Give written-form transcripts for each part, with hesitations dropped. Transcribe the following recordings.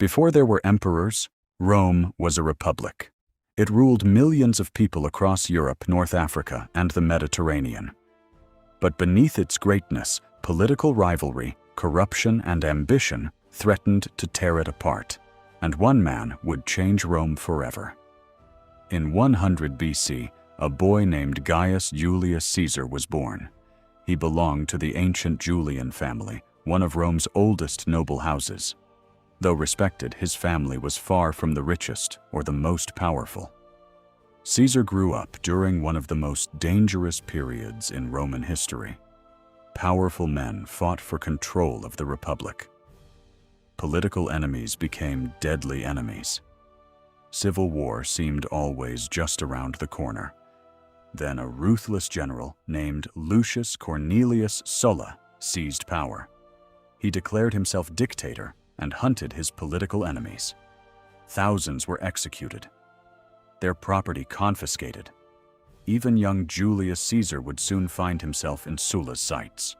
Before there were emperors, Rome was a republic. It ruled millions of people across Europe, North Africa, and the Mediterranean. But beneath its greatness, political rivalry, corruption, and ambition threatened to tear it apart, and one man would change Rome forever. In 100 BC, a boy named Gaius Julius Caesar was born. He belonged to the ancient Julian family, one of Rome's oldest noble houses. Though respected, his family was far from the richest or the most powerful. Caesar grew up during one of the most dangerous periods in Roman history. Powerful men fought for control of the republic. Political enemies became deadly enemies. Civil war seemed always just around the corner. Then a ruthless general named Lucius Cornelius Sulla seized power. He declared himself dictator and hunted his political enemies. Thousands were executed, their property confiscated. Even young Julius Caesar would soon find himself in Sulla's sights.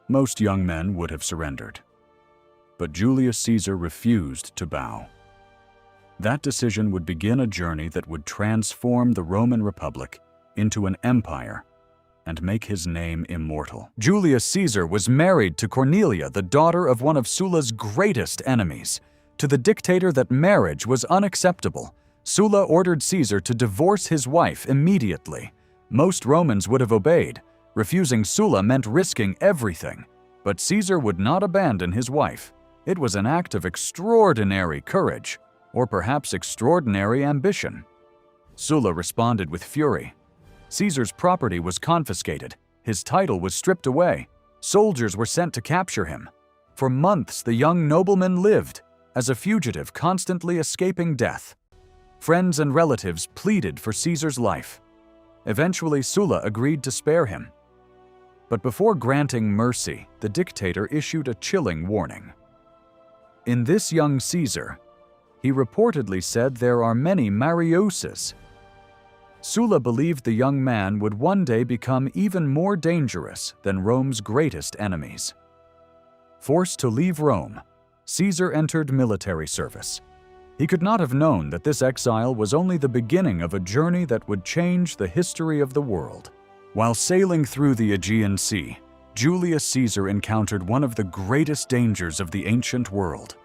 Most young men would have surrendered, but Julius Caesar refused to bow. That decision would begin a journey that would transform the Roman Republic into an empire and make his name immortal. Julius Caesar was married to Cornelia, the daughter of one of Sulla's greatest enemies. To the dictator that marriage was unacceptable, Sulla ordered Caesar to divorce his wife immediately. Most Romans would have obeyed. Refusing Sulla meant risking everything. But Caesar would not abandon his wife. It was an act of extraordinary courage, or perhaps extraordinary ambition. Sulla responded with fury. Caesar's property was confiscated. His title was stripped away. Soldiers were sent to capture him. For months, the young nobleman lived as a fugitive, constantly escaping death. Friends and relatives pleaded for Caesar's life. Eventually, Sulla agreed to spare him. But before granting mercy, the dictator issued a chilling warning. In this young Caesar, he reportedly said, there are many Mariuses. Sulla believed the young man would one day become even more dangerous than Rome's greatest enemies. Forced to leave Rome, Caesar entered military service. He could not have known that this exile was only the beginning of a journey that would change the history of the world. While sailing through the Aegean Sea, Julius Caesar encountered one of the greatest dangers of the ancient world: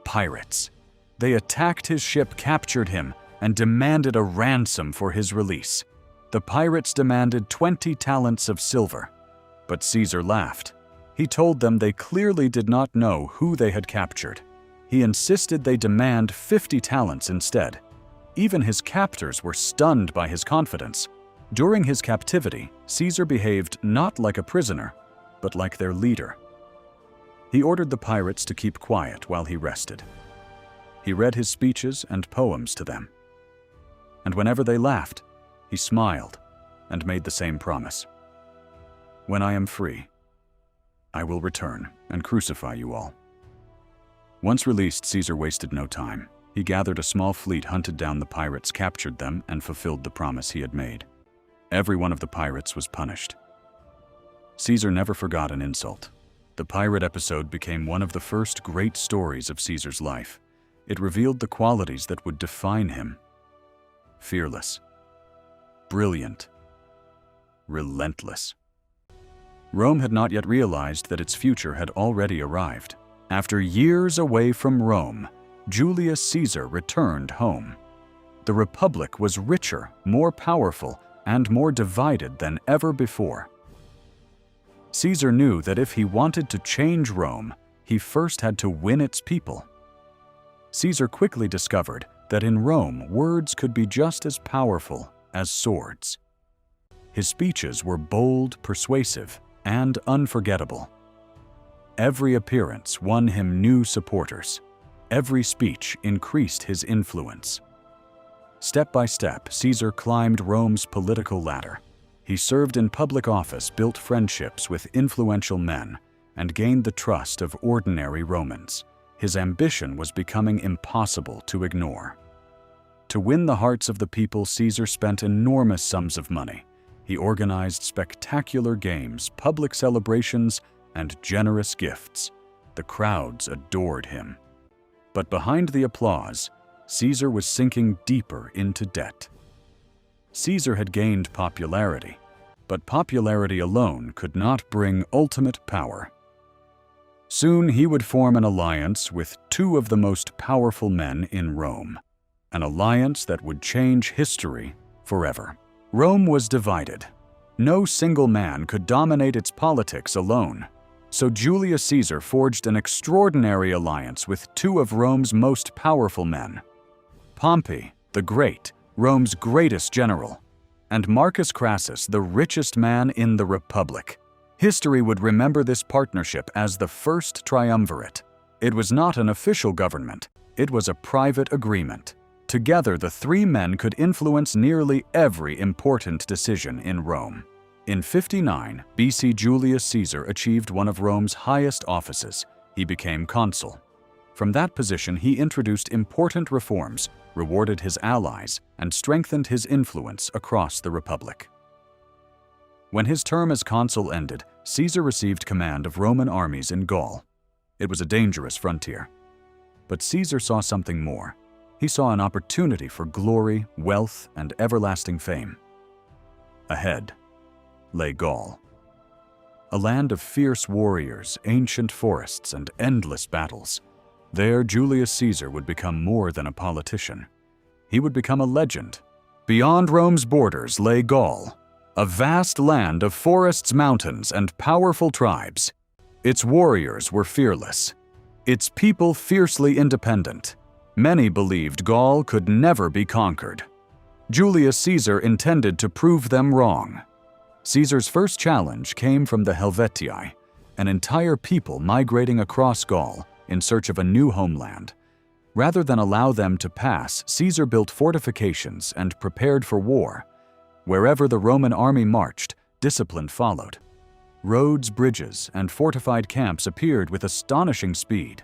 pirates. They attacked his ship, captured him, and demanded a ransom for his release. The pirates demanded 20 talents of silver, but Caesar laughed. He told them they clearly did not know who they had captured. He insisted they demand 50 talents instead. Even his captors were stunned by his confidence. During his captivity, Caesar behaved not like a prisoner, but like their leader. He ordered the pirates to keep quiet while he rested. He read his speeches and poems to them. And whenever they laughed, he smiled and made the same promise. When I am free, I will return and crucify you all. Once released, Caesar wasted no time. He gathered a small fleet, hunted down the pirates, captured them, and fulfilled the promise he had made. Every one of the pirates was punished. Caesar never forgot an insult. The pirate episode became one of the first great stories of Caesar's life. It revealed the qualities that would define him: fearless, brilliant, relentless. Rome had not yet realized that its future had already arrived. After years away from Rome, Julius Caesar returned home. The Republic was richer, more powerful, and more divided than ever before. Caesar knew that if he wanted to change Rome, he first had to win its people. Caesar quickly discovered that in Rome, words could be just as powerful as swords. His speeches were bold, persuasive, and unforgettable. Every appearance won him new supporters. Every speech increased his influence. Step by step, Caesar climbed Rome's political ladder. He served in public office, built friendships with influential men, and gained the trust of ordinary Romans. His ambition was becoming impossible to ignore. To win the hearts of the people, Caesar spent enormous sums of money. He organized spectacular games, public celebrations, and generous gifts. The crowds adored him. But behind the applause, Caesar was sinking deeper into debt. Caesar had gained popularity, but popularity alone could not bring ultimate power. Soon he would form an alliance with two of the most powerful men in Rome, an alliance that would change history forever. Rome was divided. No single man could dominate its politics alone, so Julius Caesar forged an extraordinary alliance with two of Rome's most powerful men: Pompey the Great, Rome's greatest general, and Marcus Crassus, the richest man in the Republic. History would remember this partnership as the First Triumvirate. It was not an official government, it was a private agreement. Together, the three men could influence nearly every important decision in Rome. In 59 BC, Julius Caesar achieved one of Rome's highest offices. He became consul. From that position, he introduced important reforms, rewarded his allies, and strengthened his influence across the Republic. When his term as consul ended, Caesar received command of Roman armies in Gaul. It was a dangerous frontier. But Caesar saw something more. He saw an opportunity for glory, wealth, and everlasting fame. Ahead lay Gaul, a land of fierce warriors, ancient forests, and endless battles. There, Julius Caesar would become more than a politician. He would become a legend. Beyond Rome's borders lay Gaul, a vast land of forests, mountains, and powerful tribes. Its warriors were fearless, its people fiercely independent. Many believed Gaul could never be conquered. Julius Caesar intended to prove them wrong. Caesar's first challenge came from the Helvetii, an entire people migrating across Gaul in search of a new homeland. Rather than allow them to pass, Caesar built fortifications and prepared for war. Wherever the Roman army marched, discipline followed. Roads, bridges, and fortified camps appeared with astonishing speed.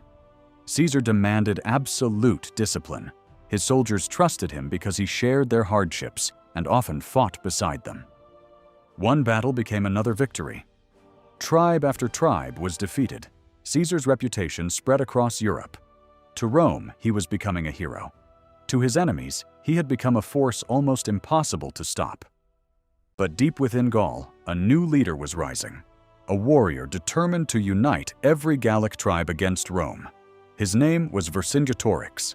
Caesar demanded absolute discipline. His soldiers trusted him because he shared their hardships and often fought beside them. One battle became another victory. Tribe after tribe was defeated. Caesar's reputation spread across Europe. To Rome, he was becoming a hero. To his enemies, he had become a force almost impossible to stop. But deep within Gaul, a new leader was rising, a warrior determined to unite every Gallic tribe against Rome. His name was Vercingetorix,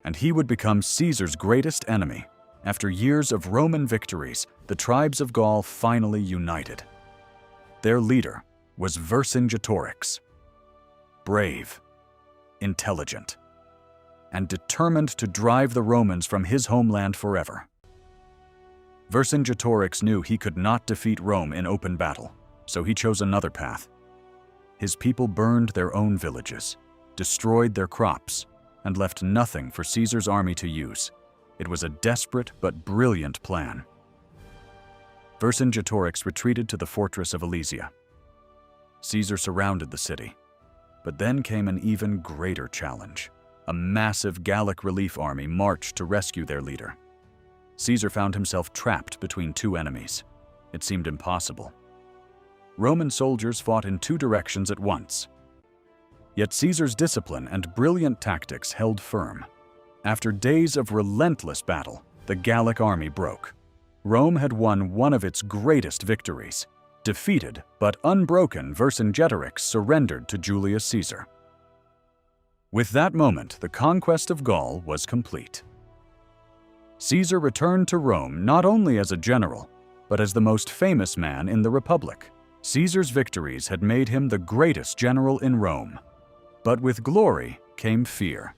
and he would become Caesar's greatest enemy. After years of Roman victories, the tribes of Gaul finally united. Their leader was Vercingetorix, brave, intelligent, and determined to drive the Romans from his homeland forever. Vercingetorix knew he could not defeat Rome in open battle, so he chose another path. His people burned their own villages, destroyed their crops, and left nothing for Caesar's army to use. It was a desperate but brilliant plan. Vercingetorix retreated to the fortress of Alesia. Caesar surrounded the city. But then came an even greater challenge. A massive Gallic relief army marched to rescue their leader. Caesar found himself trapped between two enemies. It seemed impossible. Roman soldiers fought in two directions at once. Yet Caesar's discipline and brilliant tactics held firm. After days of relentless battle, the Gallic army broke. Rome had won one of its greatest victories. Defeated but unbroken, Vercingetorix surrendered to Julius Caesar. With that moment, the conquest of Gaul was complete. Caesar returned to Rome not only as a general, but as the most famous man in the Republic. Caesar's victories had made him the greatest general in Rome. But with glory came fear.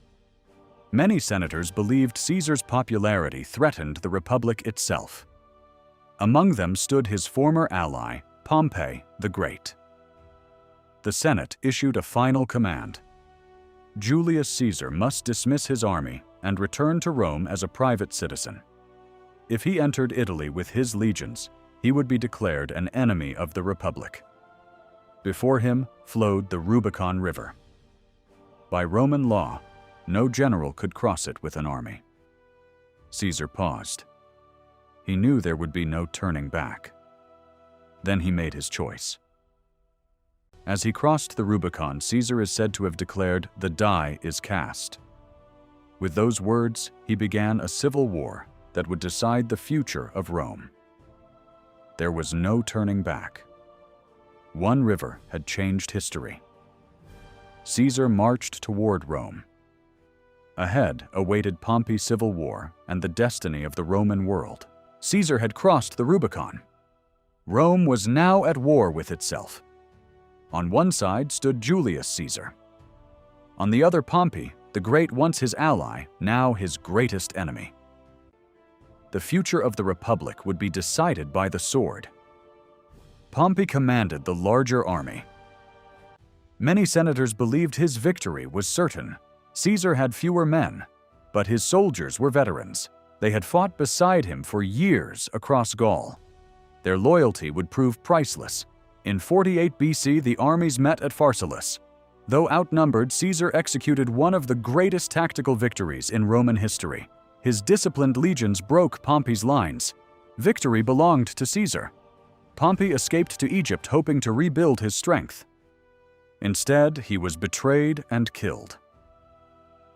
Many senators believed Caesar's popularity threatened the Republic itself. Among them stood his former ally, Pompey the Great. The Senate issued a final command. Julius Caesar must dismiss his army and return to Rome as a private citizen. If he entered Italy with his legions, he would be declared an enemy of the Republic. Before him flowed the Rubicon River. By Roman law, no general could cross it with an army. Caesar paused. He knew there would be no turning back. Then he made his choice. As he crossed the Rubicon, Caesar is said to have declared, "The die is cast." With those words, he began a civil war that would decide the future of Rome. There was no turning back. One river had changed history. Caesar marched toward Rome. Ahead awaited Pompey's civil war and the destiny of the Roman world. Caesar had crossed the Rubicon. Rome was now at war with itself. On one side stood Julius Caesar. On the other, Pompey, the great, once his ally, now his greatest enemy. The future of the Republic would be decided by the sword. Pompey commanded the larger army. Many senators believed his victory was certain. Caesar had fewer men, but his soldiers were veterans. They had fought beside him for years across Gaul. Their loyalty would prove priceless. In 48 BC, the armies met at Pharsalus. Though outnumbered, Caesar executed one of the greatest tactical victories in Roman history. His disciplined legions broke Pompey's lines. Victory belonged to Caesar. Pompey escaped to Egypt hoping to rebuild his strength. Instead, he was betrayed and killed.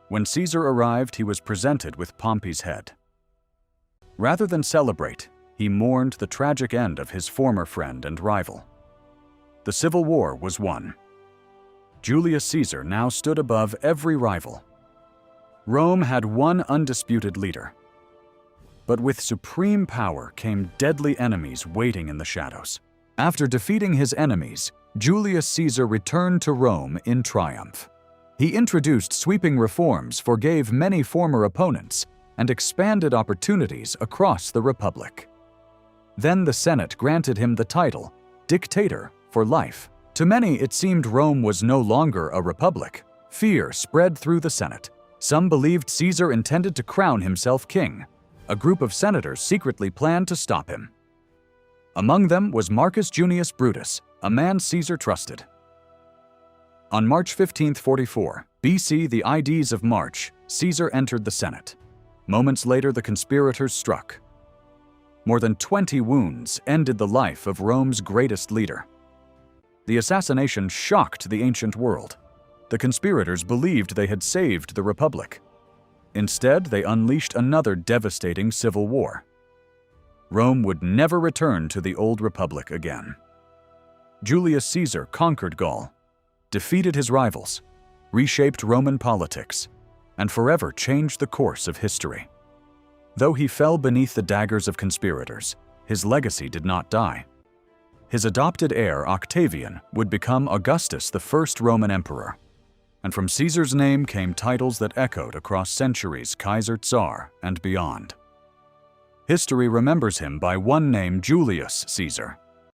When Caesar arrived, he was presented with Pompey's head. Rather than celebrate, he mourned the tragic end of his former friend and rival. The civil war was won. Julius Caesar now stood above every rival. Rome had one undisputed leader. But with supreme power came deadly enemies waiting in the shadows. After defeating his enemies, Julius Caesar returned to Rome in triumph. He introduced sweeping reforms, forgave many former opponents, and expanded opportunities across the Republic. Then the Senate granted him the title, dictator, for life. To many, it seemed Rome was no longer a republic. Fear spread through the Senate. Some believed Caesar intended to crown himself king. A group of senators secretly planned to stop him. Among them was Marcus Junius Brutus, a man Caesar trusted. On March 15, 44 BC, the Ides of March, Caesar entered the Senate. Moments later, the conspirators struck. More than 20 wounds ended the life of Rome's greatest leader. The assassination shocked the ancient world. The conspirators believed they had saved the Republic. Instead, they unleashed another devastating civil war. Rome would never return to the old Republic again. Julius Caesar conquered Gaul, defeated his rivals, reshaped Roman politics, and forever changed the course of history. Though he fell beneath the daggers of conspirators, his legacy did not die. His adopted heir, Octavian, would become Augustus, the first Roman emperor. And from Caesar's name came titles that echoed across centuries: Kaiser, Tsar, and beyond. History remembers him by one name, Julius Caesar,